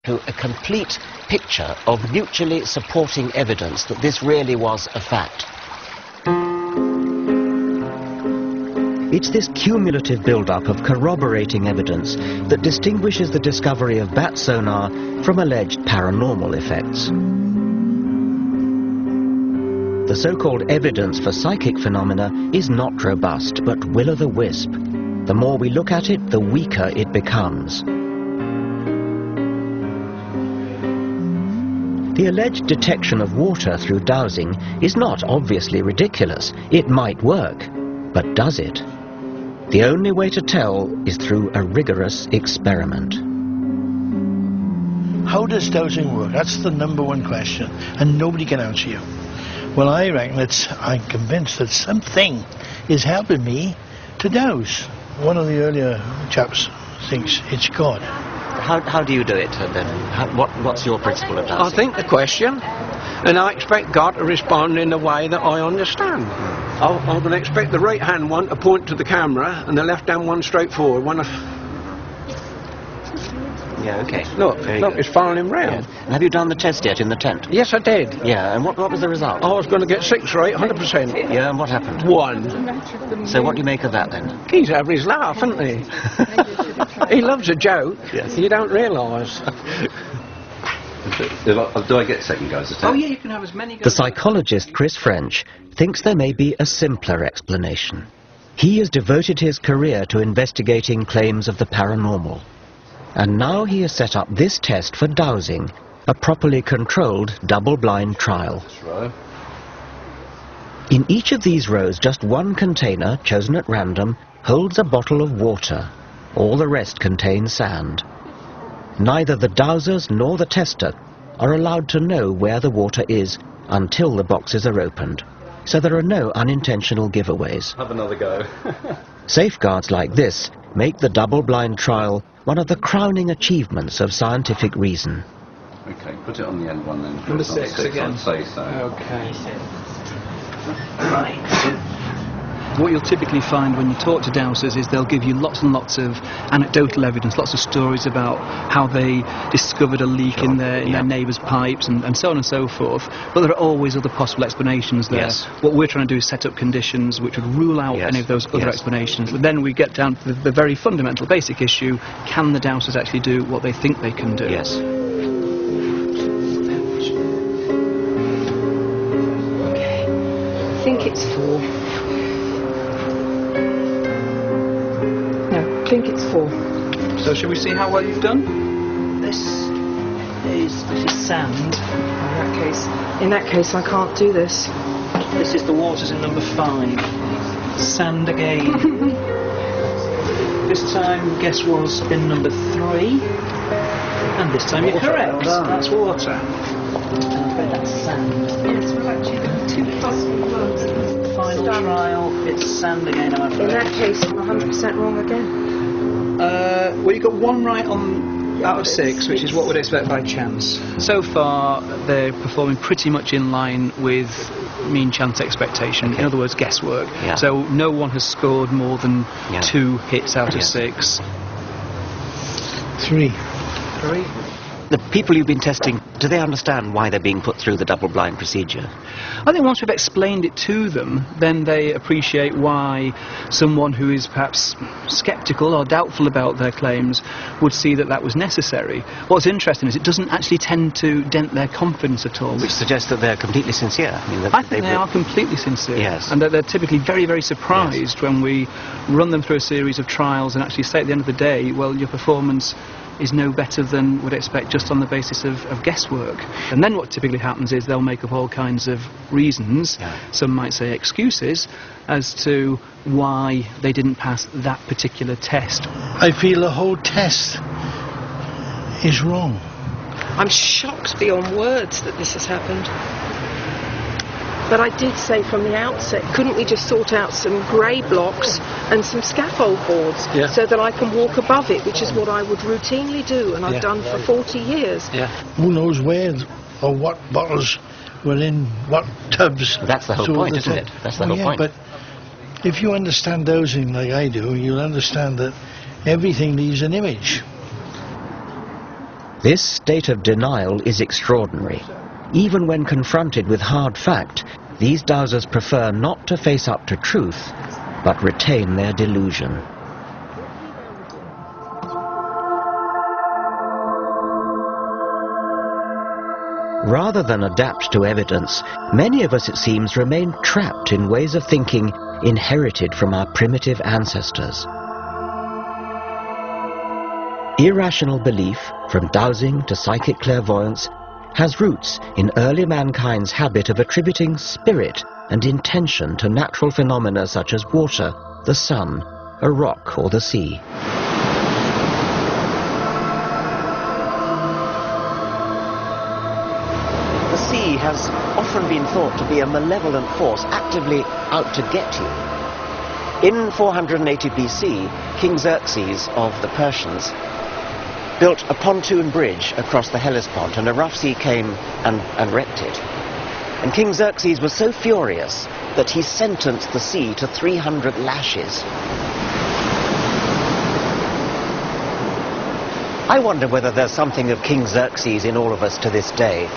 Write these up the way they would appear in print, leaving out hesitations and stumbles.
to a complete picture of mutually supporting evidence that this really was a fact. It's this cumulative build-up of corroborating evidence that distinguishes the discovery of bat sonar from alleged paranormal effects. The so-called evidence for psychic phenomena is not robust, but will-o'-the-wisp. The more we look at it, the weaker it becomes. The alleged detection of water through dowsing is not obviously ridiculous. It might work, but does it? The only way to tell is through a rigorous experiment. How does dowsing work? That's the #1 question, and nobody can answer you. Well, I reckon I'm convinced that something is helping me to dowse. One of the earlier chaps thinks it's God. How do you do it then? What's your principle of dowsing? I think the question, and I expect God to respond in a way that I understand. I'm going to expect the right hand one to point to the camera and the left hand one straight forward. Yeah, okay. Look, it's following him round. Yes. And have you done the test yet in the tent? Yes, I did. Yeah, and what was the result? I was going to get 6 right, 100%. Yeah, and what happened? 1. So what do you make of that then? He's having his laugh, isn't he? He loves a joke. Yes. You don't realise. Do I get second goes at it? Oh yeah, you can have as many goes. The psychologist Chris French thinks there may be a simpler explanation. He has devoted his career to investigating claims of the paranormal. And now he has set up this test for dowsing, a properly controlled double-blind trial. In each of these rows, just one container, chosen at random, holds a bottle of water. All the rest contain sand. Neither the dowsers nor the tester are allowed to know where the water is until the boxes are opened. So there are no unintentional giveaways. Have another go. Safeguards like this make the double-blind trial one of the crowning achievements of scientific reason. Okay, put it on the end one then. Number 6 again. I'd say so. Okay. Right. What you'll typically find when you talk to dowsers is they'll give you lots and lots of anecdotal evidence, lots of stories about how they discovered a leak in their neighbour's pipes and so on and so forth. But there are always other possible explanations there. Yes. What we're trying to do is set up conditions which would rule out any of those other explanations. But then we get down to the very fundamental, basic issue: can the dowsers actually do what they think they can do? Yes. Okay. I think it's 4. I think it's 4. So shall we see how well you've done? This is sand. In that case, I can't do this. This is the waters in number 5. Sand again. This time, guess was bin number 3. And this time you're correct. That's water. And I bet that's sand. Yes, we're actually the 2 possible ones. Final trial, it's sand again, I'm afraid. In that case, I'm 100% wrong again. Well, you got 1 right out of 6, which is what we'd expect by chance. So far, they're performing pretty much in line with mean chance expectation. In other words, guesswork. Yeah. So no one has scored more than 2 hits out of 6. 3. 3. The people you've been testing, do they understand why they're being put through the double-blind procedure? I think once we've explained it to them, then they appreciate why someone who is perhaps sceptical or doubtful about their claims would see that that was necessary. What's interesting is it doesn't actually tend to dent their confidence at all. Which suggests that they're completely sincere. I think they are completely sincere. Yes. And that they're typically very, very surprised when we run them through a series of trials and actually say at the end of the day, well, your performance is no better than would expect just on the basis of guesswork. And then what typically happens is they'll make up all kinds of reasons, some might say excuses, as to why they didn't pass that particular test. I feel the whole test is wrong. I'm shocked beyond words that this has happened. But I did say from the outset, couldn't we just sort out some grey blocks and some scaffold boards so that I can walk above it, which is what I would routinely do, and I've done for 40 years. Who knows where or what bottles were in what tubs. That's the whole point, isn't it? That's the whole point. But if you understand dowsing like I do, you'll understand that everything leaves an image. This state of denial is extraordinary. Even when confronted with hard fact, these dowsers prefer not to face up to truth, but retain their delusion. Rather than adapt to evidence, many of us, it seems, remain trapped in ways of thinking inherited from our primitive ancestors. Irrational belief, from dowsing to psychic clairvoyance, has roots in early mankind's habit of attributing spirit and intention to natural phenomena such as water, the sun, a rock, or the sea. The sea has often been thought to be a malevolent force actively out to get you. In 480 BC, King Xerxes of the Persians built a pontoon bridge across the Hellespont, and a rough sea came and wrecked it. And King Xerxes was so furious that he sentenced the sea to 300 lashes. I wonder whether there's something of King Xerxes in all of us to this day.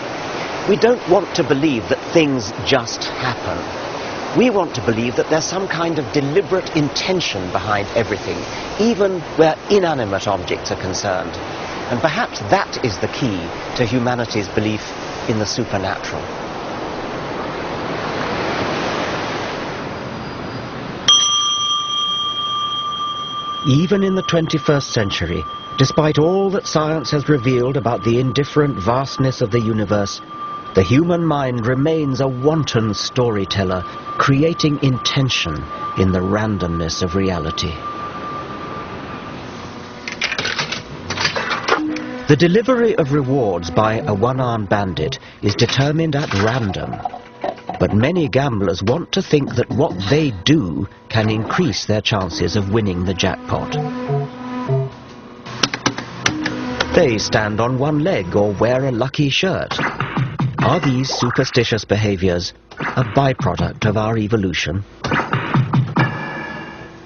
We don't want to believe that things just happen. We want to believe that there's some kind of deliberate intention behind everything, even where inanimate objects are concerned. And perhaps that is the key to humanity's belief in the supernatural. Even in the 21st century, despite all that science has revealed about the indifferent vastness of the universe, the human mind remains a wanton storyteller, creating intention in the randomness of reality. The delivery of rewards by a one-armed bandit is determined at random, but many gamblers want to think that what they do can increase their chances of winning the jackpot. They stand on one leg or wear a lucky shirt. Are these superstitious behaviors a byproduct of our evolution?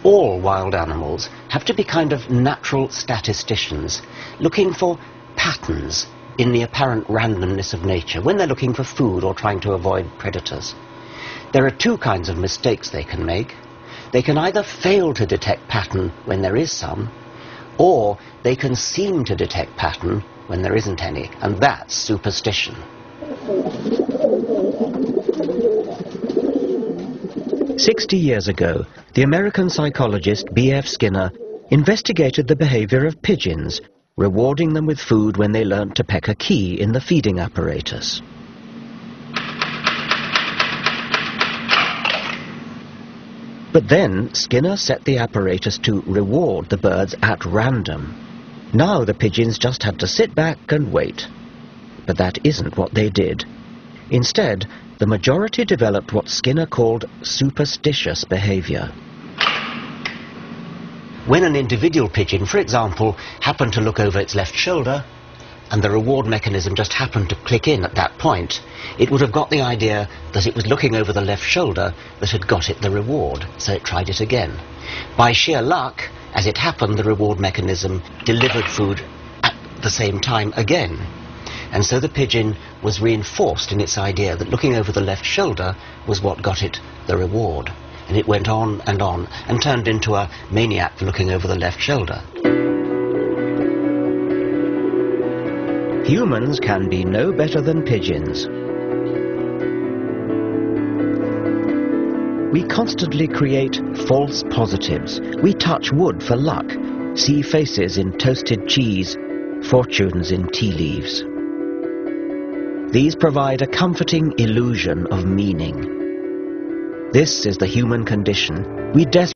All wild animals have to be kind of natural statisticians, looking for patterns in the apparent randomness of nature when they're looking for food or trying to avoid predators. There are two kinds of mistakes they can make. They can either fail to detect pattern when there is some, or they can seem to detect pattern when there isn't any, and that's superstition. 60 years ago, the American psychologist B.F. Skinner investigated the behavior of pigeons, rewarding them with food when they learnt to peck a key in the feeding apparatus. But then Skinner set the apparatus to reward the birds at random. Now the pigeons just had to sit back and wait. But that isn't what they did. Instead, the majority developed what Skinner called superstitious behavior. When an individual pigeon, for example, happened to look over its left shoulder, and the reward mechanism just happened to click in at that point, it would have got the idea that it was looking over the left shoulder that had got it the reward, so it tried it again. By sheer luck, as it happened, the reward mechanism delivered food at the same time again. And so the pigeon was reinforced in its idea that looking over the left shoulder was what got it the reward. And it went on and turned into a maniac for looking over the left shoulder. Humans can be no better than pigeons. We constantly create false positives. We touch wood for luck, see faces in toasted cheese, fortunes in tea leaves. These provide a comforting illusion of meaning. This is the human condition. We desperately